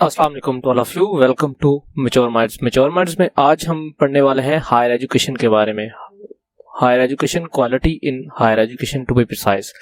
अस्सलाम वालेकुम to all of you. Welcome to Mature Minds. Mature Minds में आज हम पढ़ने वाले हैं हायर एजुकेशन के बारे में। Higher education, quality in higher education to be precise.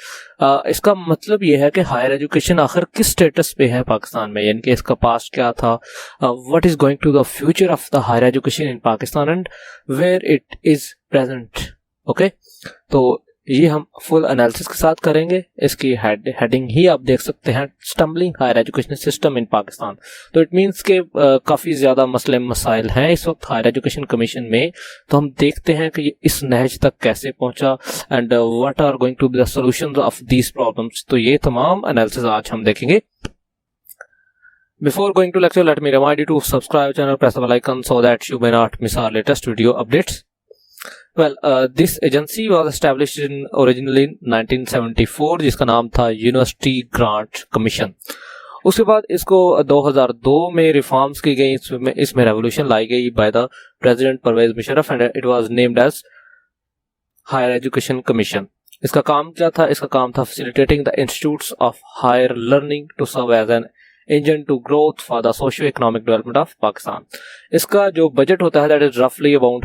इसका मतलब यह है कि हायर एजुकेशन आखिर किस स्टेटस पे है पाकिस्तान में, यानी कि इसका पास्ट क्या था, what is going to the future of the higher education in Pakistan and where it is present. Okay, तो ये हम फुल एनालिसिस के साथ करेंगे। इसकी हेडिंग ही आप देख सकते हैं, stumbling higher education system in Pakistan. तो इट मींस के काफ़ी ज़्यादा मसले मसाइल हैं इस वक्त हायर एजुकेशन कमीशन में। तो हम देखते हैं कि ये इस नहज तक कैसे पहुंचा and what are going to be the solutions of these problems. तो ये तमाम एनालिसिस आज हम देखेंगे। Before going to lecture, let me remind you to subscribe channel, press the bell icon so that you may not miss our latest video updates. Well, this agency was established originally in 1974, जिसका नाम था university grant commission. उसके बाद इसको 2002 में reforms की गई, इसमें रेवोल्यूशन लाई गई by the president Pervez Musharraf and it was named as higher education commission. इसका काम क्या था? इसका काम था facilitating the institutes of higher learning to serve as an engine to growth for the socio economic development of Pakistan. इसका जो बजट होता है दैट इज रफली अबाउट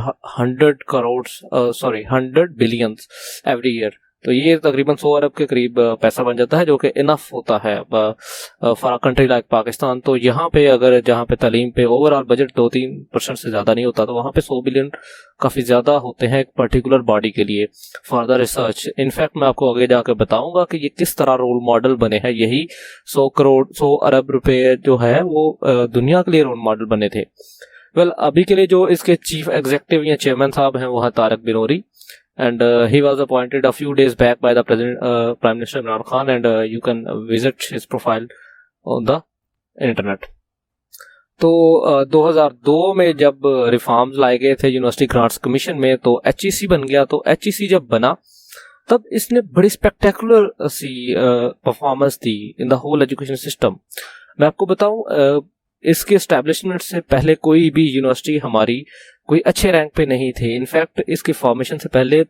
100 बिलियंस एवरी ईयर। तो ये तकरीबन 100 अरब के करीब पैसा बन जाता है, जो कि इनफ होता है for a country like Pakistan. तो यहाँ पे अगर जहाँ पे तालीम पे ओवरऑल बजट 2-3% से ज़्यादा नहीं होता, तो वहाँ पे 100 बिलियन काफ़ी ज़्यादा होते हैं एक पर्टिकुलर बॉडी के लिए फॉर द रिसर्च। इनफैक्ट मैं आपको आगे जाकर बताऊंगा कि ये किस तरह रोल मॉडल बने हैं। यही 100 अरब रुपए जो है वो दुनिया के लिए रोल मॉडल बने थे। वेल, अभी के लिए जो इसके चीफ एग्जीक्यूटिव या चेयरमैन साहब हैं वो है Tarak Binori, and he was appointed a few days back by the Prime Minister Imran Khan, and you can visit his profile on the internet. तो 2002 में जब रिफॉर्म्स लाए गए थे यूनिवर्सिटी ग्रांट्स कमीशन में, तो HEC बन गया। तो HEC जब बना तब इसने बड़ी स्पेक्टेकुलर सी परफॉर्मेंस दी in the whole education system. मैं आपको बताऊं, इसके एस्टेब्लिशमेंट से पहले कोई भी यूनिवर्सिटी हमारी कोई अच्छे रैंक पे नहीं थी। इनफैक्ट इसकी फॉर्मेशन से पहले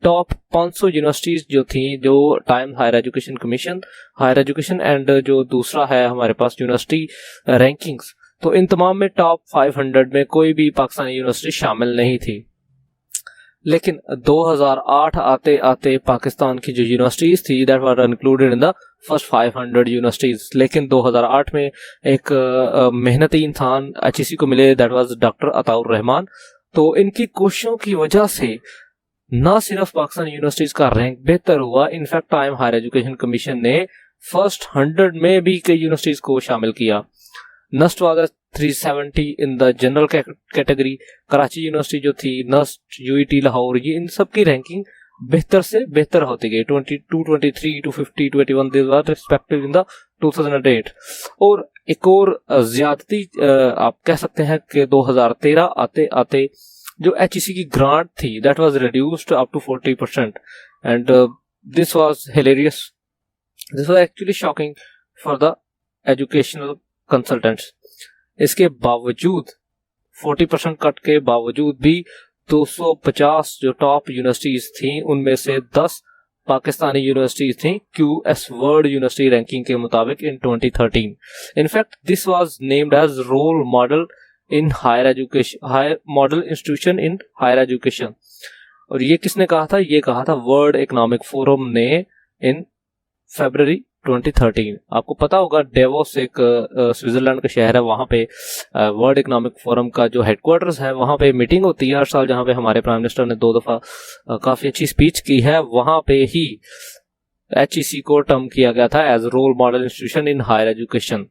टॉप 500 यूनिवर्सिटीज जो थी, जो time higher education commission, higher education and जो दूसरा है हमारे पास यूनिवर्सिटी रैंकिंग्स, तो इन तमाम में टॉप 500 में कोई भी पाकिस्तानी यूनिवर्सिटी शामिल नहीं थी। लेकिन 2008 आते आते पाकिस्तान की जो यूनिवर्सिटीज थी that were included in the first 500 universities. लेकिन 2008 में एक मेहनती इंसान HEC को मिले, that was doctor Ataur Rahman. तो इनकी कोशिशों की वजह से ना सिर्फ पाकिस्तान यूनिवर्सिटीज का रैंक बेहतर हुआ, in fact time higher education commission ने फर्स्ट 100 में भी कई यूनिवर्सिटीज को शामिल किया। NUST was 370 in the general category. Karachi university जो थी, नस्ट, UET लाहौर, ये इन सब की रैंकिंग बेहतर से बेहतर होती गई। 22, 23, 250, 21 this was respective in the 2008। और एक और ज्यादती आप कह सकते हैं कि 2013 आते आते जो HEC की ग्रांट थी that was reduced up to 40% and this was hilarious, this was actually shocking for the educational consultants. इसके बावजूद 40% कट के बावजूद भी 250 जो टॉप यूनिवर्सिटीज थी उनमें से 10 पाकिस्तानी यूनिवर्सिटीज थी QS वर्ल्ड यूनिवर्सिटी रैंकिंग के मुताबिक in 2013। In fact this was named as role model in higher education, higher model institution in higher education. और ये किसने कहा था? ये कहा था वर्ल्ड इकोनॉमिक फोरम ने इन फरवरी 2013। आपको पता होगा डेवोस एक स्विट्जरलैंड का शहर है, वहाँ पे वर्ल्ड इकोनॉमिक फोरम का जो हेडक्वार्टर्स है वहाँ पे मीटिंग होती है हर साल, जहाँ पे हमारे प्राइम मिनिस्टर ने 2 दफ़ा काफ़ी अच्छी स्पीच की है। वहाँ पे ही HEC को टर्म किया गया था as role model institution in higher education.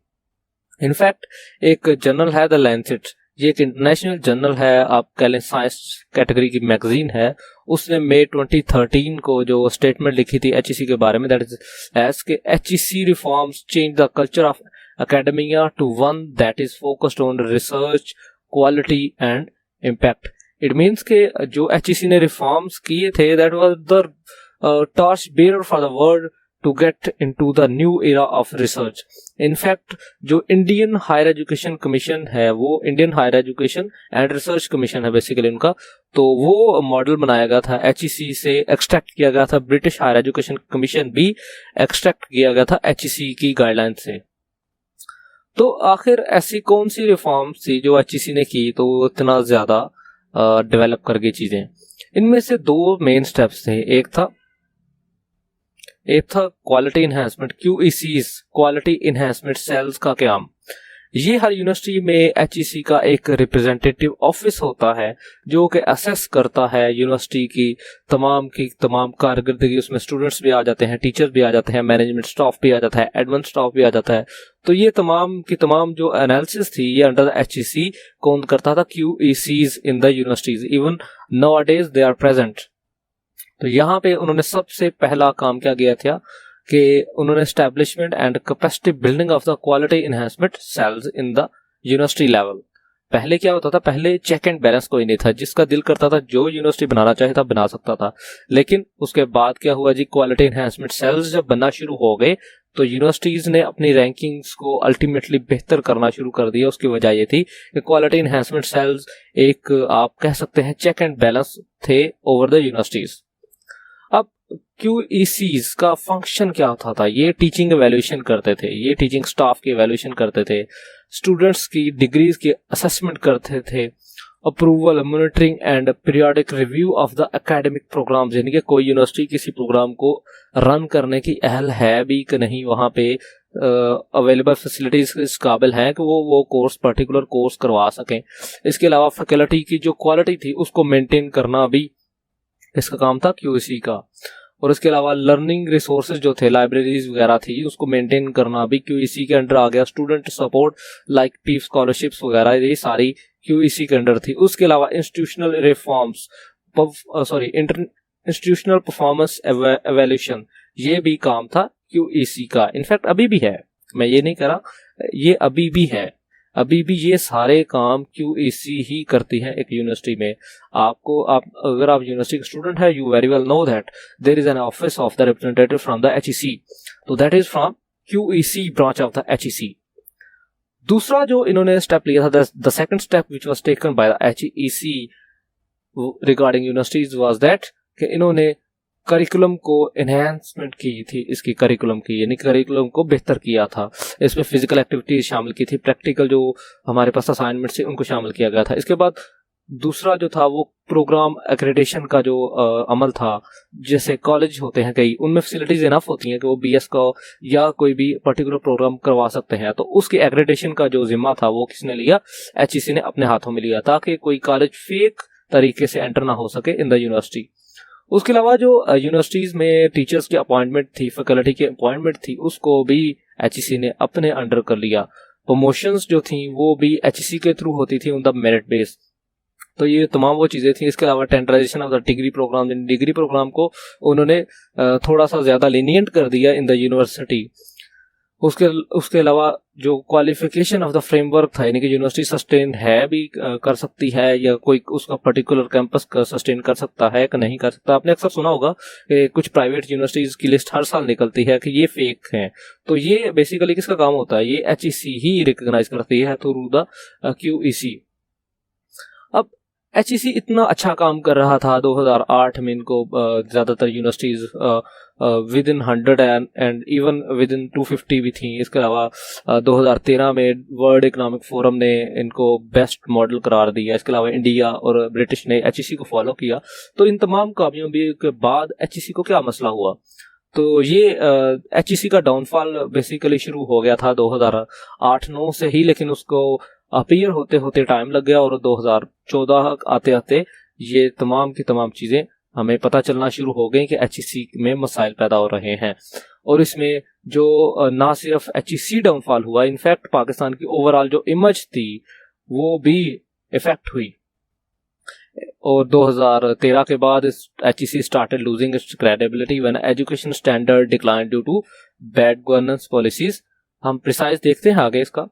In fact एक जर्नल है द लैंसेट, ये एक इंटरनेशनल जर्नल है, आप कह लें साइंस कैटेगरी की मैगजीन है। उसने मई 2013 को जो स्टेटमेंट लिखी थी HEC के बारे में, दैट इज एज के HEC reforms change the culture of academia to one that is focused on research, quality and impact. It means के जो HEC ने रिफॉर्म्स किए थे that was the torch bearer for the world to get into the new era of research. In fact, जो Indian higher education commission है वो Indian higher education and research commission है basically उनका, तो वो मॉडल बनाया गया था HEC से, एक्सट्रैक्ट किया गया था। ब्रिटिश हायर एजुकेशन कमीशन भी एक्सट्रैक्ट किया गया था HEC की गाइडलाइन से। तो आखिर ऐसी कौन सी रिफॉर्म्स थी जो एचईसी ने की तो इतना ज्यादा डेवलप कर गई चीजें? इनमें से दो मेन स्टेप्स थे। एक था quality enhancement, QECs, quality enhancement cells का काम। ये हर यूनिवर्सिटी में एचईसी का एक रिप्रेजेंटेटिव ऑफिस होता है जो कि असेस करता है यूनिवर्सिटी की तमाम कारकर्दगी। उसमें स्टूडेंट्स भी आ जाते हैं, टीचर्स भी आ जाते हैं, मैनेजमेंट स्टाफ भी आ जाता है, एडमिन स्टाफ भी आ जाता है। तो ये तमाम की तमाम जो एनालिसिस थी ये अंडर द एचईसी कौन करता था? QECs in the universities. Even nowadays they are present. तो यहाँ पे उन्होंने सबसे पहला काम क्या किया था कि उन्होंने establishment and capacity building of the quality enhancement cells in the university level. पहले क्या होता था? पहले चेक एंड बैलेंस कोई नहीं था, जिसका दिल करता था जो यूनिवर्सिटी बनाना चाहे था बना सकता था। लेकिन उसके बाद क्या हुआ जी? क्वालिटी इन्हेंसमेंट सेल्स जब बनना शुरू हो गए तो यूनिवर्सिटीज ने अपनी रैंकिंग्स को अल्टीमेटली बेहतर करना शुरू कर दिया। उसकी वजह ये थी कि क्वालिटी इन्हेंसमेंट सेल्स एक आप कह सकते हैं चेक एंड बैलेंस थे ओवर द यूनिवर्सिटीज। अब क्यूईसीज का फंक्शन क्या होता था? ये टीचिंग एवेल्यूएशन करते थे, ये टीचिंग स्टाफ की एवेल्यूएशन करते थे, स्टूडेंट्स की डिग्रीज की असेसमेंट करते थे, approval, monitoring and periodic review of the academic programmes. यानी कि कोई यूनिवर्सिटी किसी प्रोग्राम को रन करने की अहल है भी कि नहीं, वहां पे अवेलेबल फैसिलिटीज इस काबिल हैं कि वो कोर्स पर्टिकुलर कोर्स करवा सकें। इसके अलावा फैकल्टी की जो क्वालिटी थी उसको मेंटेन करना भी इसका काम था क्यूईसी का। और इसके अलावा लर्निंग रिसोर्सेज जो थे, लाइब्रेरीज वगैरह थी, उसको मेंटेन करना भी क्यूईसी के अंडर आ गया। स्टूडेंट सपोर्ट लाइक पीफ स्कॉलरशिप्स वगैरह ये सारी क्यूईसी के अंडर थी। उसके अलावा institutional reforms, institutional performance evaluation, ये भी काम था क्यूईसी का। इनफैक्ट अभी भी है, मैं ये नहीं कह रहा, ये अभी भी है। अभी भी ये सारे काम क्यूईसी ही करती है एक यूनिवर्सिटी में। अगर आप यूनिवर्सिटी के स्टूडेंट है, you very well know that there is an office of the representative from the HEC, तो that is from QEC branch of the HEC. दूसरा जो इन्होंने स्टेप लिया था, the second step which was taken by the HEC regarding universities was that कि इन्होंने curriculum को enhancement की थी, इसकी करिकुलम की, यानी करिकुलम को बेहतर किया था। इसमें फिजिकल एक्टिविटीज शामिल की थी, प्रैक्टिकल जो हमारे पास असाइनमेंट से उनको शामिल किया गया था। इसके बाद दूसरा जो था वो प्रोग्राम एक्रेडिटेशन का जो अमल था। जैसे कॉलेज होते हैं कई, उनमें फैसिलिटीज इनफ होती हैं कि वो बीएस का या कोई भी पर्टिकुलर प्रोग्राम करवा सकते हैं, तो उसकी एक्रेडिटेशन का जो जिम्मा था वो किसने लिया? एचईसी ने अपने हाथों में लिया, ताकि कोई कॉलेज फेक तरीके से एंटर ना हो सके इन द यूनिवर्सिटी। उसके अलावा जो यूनिवर्सिटीज में टीचर्स की अपॉइंटमेंट थी, फैकल्टी की अपॉइंटमेंट थी, उसको भी एचईसी ने अपने अंडर कर लिया। प्रमोशंस जो थी वो भी एचईसी के थ्रू होती थी ऑन द मेरिट बेस। तो ये तमाम वो चीजें थी। इसके अलावा tenderization of the degree program, degree program को उन्होंने थोड़ा सा ज्यादा लीनियंट कर दिया इन द यूनिवर्सिटी। उसके अलावा जो क्वालिफिकेशन ऑफ द फ्रेमवर्क था, यानी कि यूनिवर्सिटी सस्टेन है भी कर सकती है या कोई उसका पर्टिकुलर कैंपस सस्टेन कर सकता है कि नहीं कर सकता। आपने अक्सर सुना होगा कि कुछ प्राइवेट यूनिवर्सिटीज की लिस्ट हर साल निकलती है कि ये फेक हैं, तो ये बेसिकली किसका काम होता है? ये एचईसी ही रिकॉग्नाइज करती है थ्रू द क्यूईसी। अब एचईसी इतना अच्छा काम कर रहा था 2008 में, इनको ज्यादातर universities with in 100 and even with in 250 भी थी। इसके अलावा 2013 में वर्ल्ड इकोनॉमिक फोरम ने इनको बेस्ट मॉडल करार दिया। इसके अलावा इंडिया और ब्रिटिश ने एचईसी को फॉलो किया। तो इन तमाम कामयाबी के बाद एचईसी को क्या मसला हुआ? तो ये एचईसी का डाउनफॉल बेसिकली शुरू हो गया था 2008-9 से ही, लेकिन उसको अपीयर होते होते टाइम लग गया और 2014 आते आते ये तमाम की तमाम चीजें हमें पता चलना शुरू हो गई कि एचईसी में मसाइल पैदा हो रहे हैं। और इसमें जो ना सिर्फ एचईसी डाउनफॉल हुआ, इनफैक्ट पाकिस्तान की ओवरऑल जो इमेज थी वो भी इफेक्ट हुई। और 2013 के बाद HEC started losing its credibility when education standard decline due to bad governance policies. हम प्रिसाइज देखते हैं आगे इसका।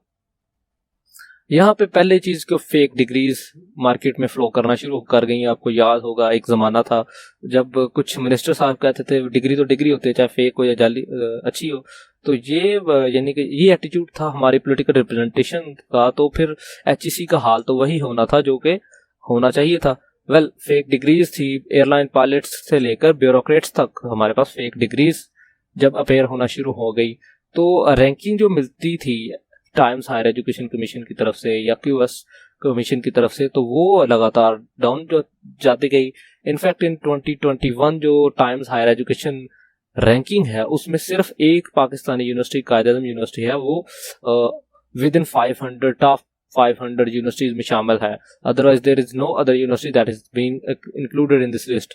यहाँ पे पहले चीज को फेक डिग्रीज मार्केट में फ्लो करना शुरू कर गई। आपको याद होगा एक जमाना था जब कुछ मिनिस्टर साहब कहते थे डिग्री तो डिग्री होती है, चाहे फेक हो या जाली अच्छी हो। तो ये यानी कि ये एटीट्यूड था हमारी पॉलिटिकल रिप्रेजेंटेशन का। तो फिर एचईसी का हाल तो वही होना था जो कि होना चाहिए था। वेल, फेक डिग्रीज थी, एयरलाइन पायलट्स से लेकर ब्यूरोक्रेट्स तक हमारे पास फेक डिग्रीज जब अपेयर होना शुरू हो गई, तो रैंकिंग जो मिलती थी टाइम्स हायर एजुकेशन कमीशन की तरफ से या क्यूएस कमीशन की तरफ से, तो वो लगातार डाउन जो जाती गई। इनफैक्ट इन 2021 जो टाइम्स हायर एजुकेशन रैंकिंग है उसमें सिर्फ एक पाकिस्तानी यूनिवर्सिटी कायद-ए-आज़म यूनिवर्सिटी है, वो विद इन 500 टॉप 500 यूनिवर्सिटीज में शामिल है। Otherwise there is no other university that is being included in this list.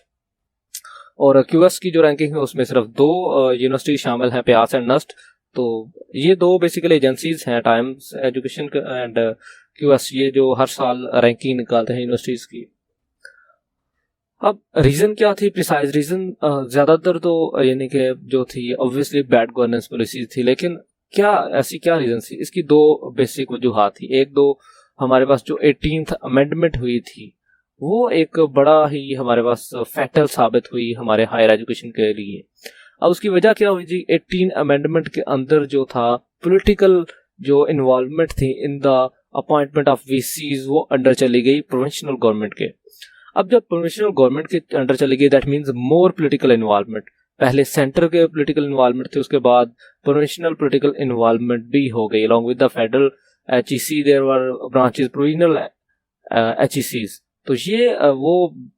और क्यूएस की जो रैंकिंग है उसमें सिर्फ 2 यूनिवर्सिटी शामिल हैं, प्यास एंड नस्ट। तो ये 2 बेसिकली एजेंसीज हैं, टाइम्स एजुकेशन एंड क्यूएस, ये जो हर साल रैंकिंग निकालते हैं यूनिवर्सिटीज की। अब रीजन क्या थी, प्रिसाइज रीजन ज्यादातर तो यानी कि जो थी ऑब्वियसली बैड गवर्नेंस पॉलिसी थी, लेकिन क्या ऐसी क्या रीजन थी? इसकी 2 बेसिक वजूहात थी। एक दो हमारे पास जो 18th अमेंडमेंट हुई थी वो एक बड़ा ही हमारे पास फैक्टर साबित हुई हमारे हायर एजुकेशन के लिए। अब उसकी वजह क्या हुई जी, 18 अमेंडमेंट के अंदर जो था पॉलिटिकल जो इन्वॉल्वमेंट थी in the appointment of VCs वो अंडर चली गई प्रोविंशियल गवर्नमेंट के। अब जब प्रोविंशियल गवर्नमेंट के अंडर चली गई that means more political involvement. पहले सेंटर के पॉलिटिकल इन्वॉल्वमेंट थे, उसके बाद प्रोविंशियल पॉलिटिकल इन्वॉल्वमेंट भी हो गई along with the federal HEC, there were branches provisional HECs. तो ये वो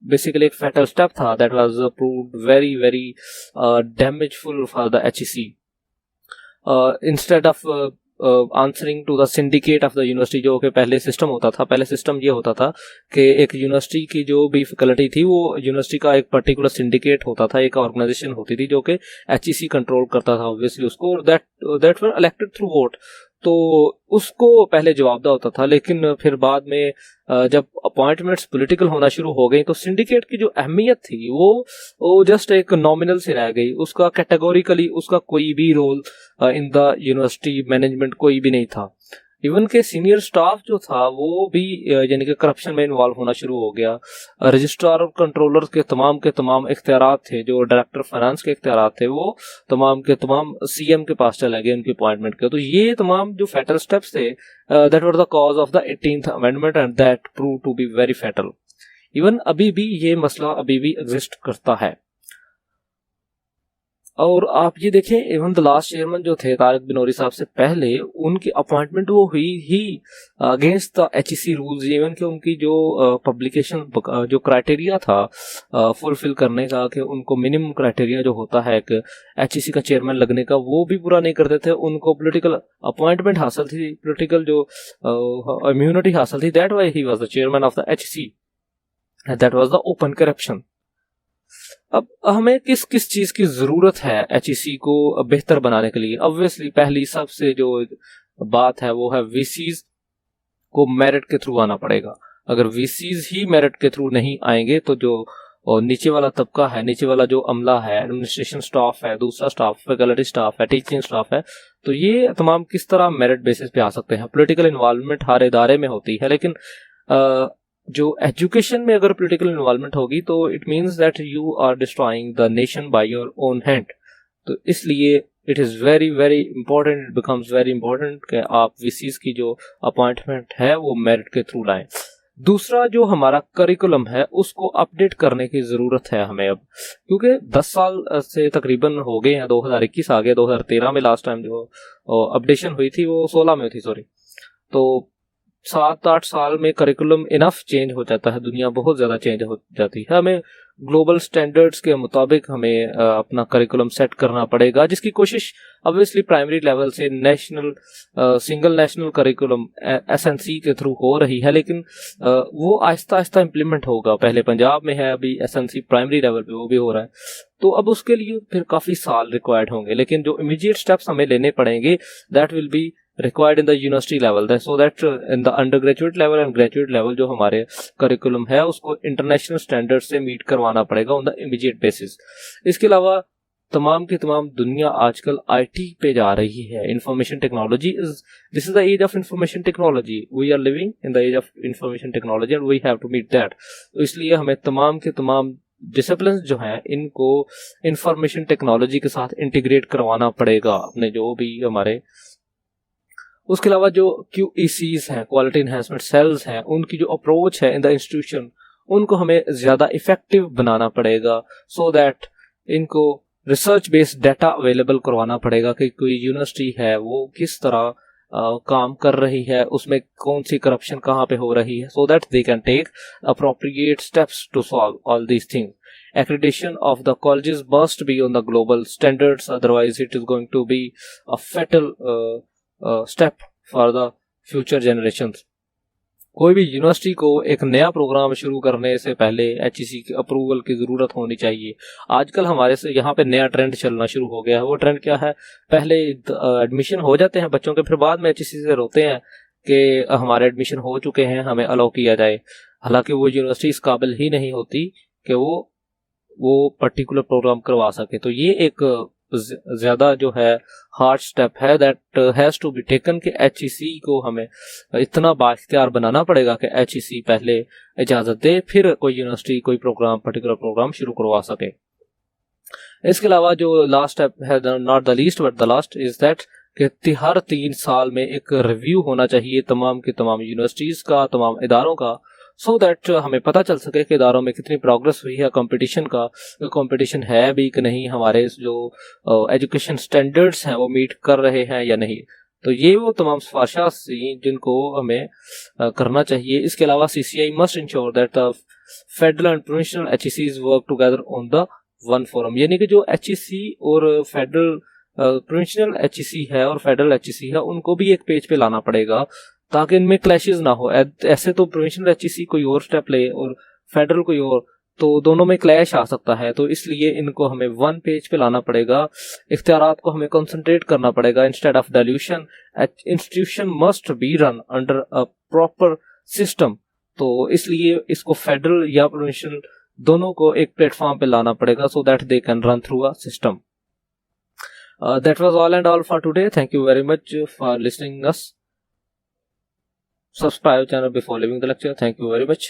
बेसिकली एक फैटल स्टेप था that was proved very very damageful for the HEC. Instead of answering to the syndicate of the university, जो कि पहले system होता था, पहले सिस्टम ये होता था कि एक यूनिवर्सिटी की जो भी फैकल्टी थी वो यूनिवर्सिटी का एक पर्टिकुलर सिंडिकेट होता था, एक ऑर्गेनाइजेशन होती थी जो कि एचईसी कंट्रोल करता था ऑब्वियसली उसको, that were elected through vote. तो उसको पहले जवाबदा होता था, लेकिन फिर बाद में जब अपॉइंटमेंट्स पॉलिटिकल होना शुरू हो गई तो सिंडिकेट की जो अहमियत थी वो जस्ट एक नॉमिनल से रह गई। उसका कैटेगोरिकली उसका कोई भी role in the university management कोई भी नहीं था। इवन के सीनियर स्टाफ जो था वो भी यानी कि करप्शन में इन्वॉल्व होना शुरू हो गया। रजिस्ट्रार और कंट्रोलर के तमाम इख्तियारात थे, जो डायरेक्टर फाइनेंस के इख्तियारात थे वो तमाम के तमाम सीएम के पास चले गए उनकी अपॉइंटमेंट के। तो ये तमाम जो फैटल स्टेप्स थे that were the cause of the 18th amendment and that prove to be very fatal. Even अभी भी ये मसला अभी भी एग्जिस्ट करता है। और आप ये देखें, इवन द लास्ट चेयरमैन जो थे तारिक बिनोरी साहब से पहले उनकी अपॉइंटमेंट वो हुई ही against the HEC rules. Even कि उनकी जो पब्लिकेशन जो क्राइटेरिया था फुलफिल करने का, कि उनको मिनिमम क्राइटेरिया जो होता है एक एचईसी का चेयरमैन लगने का, वो भी पूरा नहीं करते थे। उनको पॉलिटिकल अपॉइंटमेंट हासिल थी, पॉलिटिकल जो इम्यूनिटी हासिल थी, that why he was the chairman of the HEC, that was the open corruption. अब हमें किस किस चीज की जरूरत है एचईसी को बेहतर बनाने के लिए? ऑब्वियसली पहली सबसे जो बात है वो है वीसीज को मेरिट के थ्रू आना पड़ेगा। अगर वीसीज ही मेरिट के थ्रू नहीं आएंगे तो जो नीचे वाला तबका है, नीचे वाला जो अमला है, एडमिनिस्ट्रेशन स्टाफ है, दूसरा स्टाफ फैकल्टी स्टाफ है, टीचिंग स्टाफ है, तो ये तमाम किस तरह मेरिट बेसिस पे आ सकते हैं? पॉलिटिकल इन्वॉल्वमेंट हर इदारे में होती है, लेकिन जो एजुकेशन में अगर पॉलिटिकल इन्वॉल्वमेंट होगी तो it means that you are destroying the nation by your own hand. तो इसलिए it is very very important, it becomes very important कि आप वीसीज की जो अपॉइंटमेंट है वो मेरिट के थ्रू लाएं। दूसरा जो हमारा करिकुलम है उसको अपडेट करने की ज़रूरत है हमें अब, क्योंकि 10 साल से तकरीबन हो गए हैं, 2021 आ गया, 2013 में लास्ट टाइम जो अपडेशन हुई थी वो 16 में हुई थी, सॉरी। तो 7-8 साल में करिकुलम इनफ चेंज हो जाता है, दुनिया बहुत ज़्यादा चेंज हो जाती है। हमें ग्लोबल स्टैंडर्ड्स के मुताबिक हमें अपना करिकुलम सेट करना पड़ेगा, जिसकी कोशिश ऑब्वियसली प्राइमरी लेवल से national single national curriculum SNC के थ्रू हो रही है, लेकिन वो आहिस्ता आहिस्ता इम्प्लीमेंट होगा। पहले पंजाब में है, अभी एसएनसी प्राइमरी लेवल पे वो भी हो रहा है, तो अब उसके लिए फिर काफ़ी साल रिक्वायर्ड होंगे। लेकिन जो इमीडिएट स्टेप्स हमें लेने पड़ेंगे that will be required in the university level, so that in the undergraduate level and graduate level जो हमारे करिकुलम है उसको इंटरनेशनल स्टैंडर्ड से मीट करवाना पड़ेगा ऑन द इमीडिएट बेसिस। इसके अलावा तमाम की तमाम दुनिया आजकल आईटी पे जा रही है। Information technology this is the age of information technology, we are living in the age of information technology and we have to meet that. तो इसलिए हमें तमाम के तमाम डिसिप्लिन जो हैं इनको इंफॉर्मेशन टेक्नोलॉजी के साथ इंटीग्रेट करवाना पड़ेगा अपने जो भी हमारे। उसके अलावा जो QECs हैं, क्वालिटी इन्हेंसमेंट सेल्स हैं, उनकी जो अप्रोच है इन द इंस्टीट्यूशन उनको हमें ज़्यादा इफेक्टिव बनाना पड़ेगा, सो दैट इनको रिसर्च बेस्ड डाटा अवेलेबल करवाना पड़ेगा कि कोई यूनिवर्सिटी है वो किस तरह काम कर रही है, उसमें कौन सी करप्शन कहाँ पे हो रही है, so that they can take appropriate steps to solve all these things. Accreditation of the colleges must be on the global standards, otherwise it is going to be a fatal step for the future generations. कोई भी university को एक नया programme शुरू करने से पहले HEC की अप्रूवल की ज़रूरत होनी चाहिए. आजकल हमारे से यहाँ पे नया ट्रेंड चलना शुरू हो गया है. वो ट्रेंड क्या है, पहले एडमिशन हो जाते हैं बच्चों के, फिर बाद में एचईसी से रोते हैं कि हमारे एडमिशन हो चुके हैं, हमें अलाउ किया जाए. हालांकि वो यूनिवर्सिटी इस काबिल ही नहीं होती कि वो पर्टिकुलर प्रोग्राम करवा सके. तो ये एक ज्यादा जो है हार्ड स्टेप है that has to be taken कि एचईसी को हमें इतना बाइख्तियार बनाना पड़ेगा कि एचईसी पहले इजाजत दे, फिर कोई यूनिवर्सिटी कोई प्रोग्राम पर्टिकुलर प्रोग्राम शुरू करवा सके. इसके अलावा जो लास्ट स्टेप है, not the least but the last, is that कि हर 3 साल में एक रिव्यू होना चाहिए तमाम की तमाम यूनिवर्सिटीज का, तमाम इदारों का, सो दैट हमें पता चल सके कि इदारों में कितनी प्रोग्रेस हुई है, कंपटीशन का कंपटीशन है भी कि नहीं, हमारे जो एजुकेशन स्टैंडर्ड्स हैं वो मीट कर रहे हैं या नहीं. तो ये वो तमाम सिफारिशात थी जिनको हमें करना चाहिए. इसके अलावा CCI must ensure that the federal and provincial HECs work together on the one forum. यानी कि जो एचईसी और फेडरल प्रोविंशियल एचईसी है और फेडरल एचईसी है, उनको भी एक पेज पे लाना पड़ेगा ताकि इनमें क्लैशेस ना हो. ऐसे तो प्रोविंशियल एचईसी कोई और स्टेप ले और फेडरल कोई और, तो दोनों में क्लैश आ सकता है. तो इसलिए इनको हमें वन पेज पे लाना पड़ेगा, इख्तियारात को हमें कंसंट्रेट करना पड़ेगा instead of dilution. Institution must be run under a proper system. तो इसलिए इसको फेडरल या प्रोविंशियल दोनों को एक प्लेटफॉर्म पे लाना पड़ेगा सो that they can run through a system. That was all and all for today. Thank you very much for listening us. Subscribe channel before leaving the lecture. Thank you very much.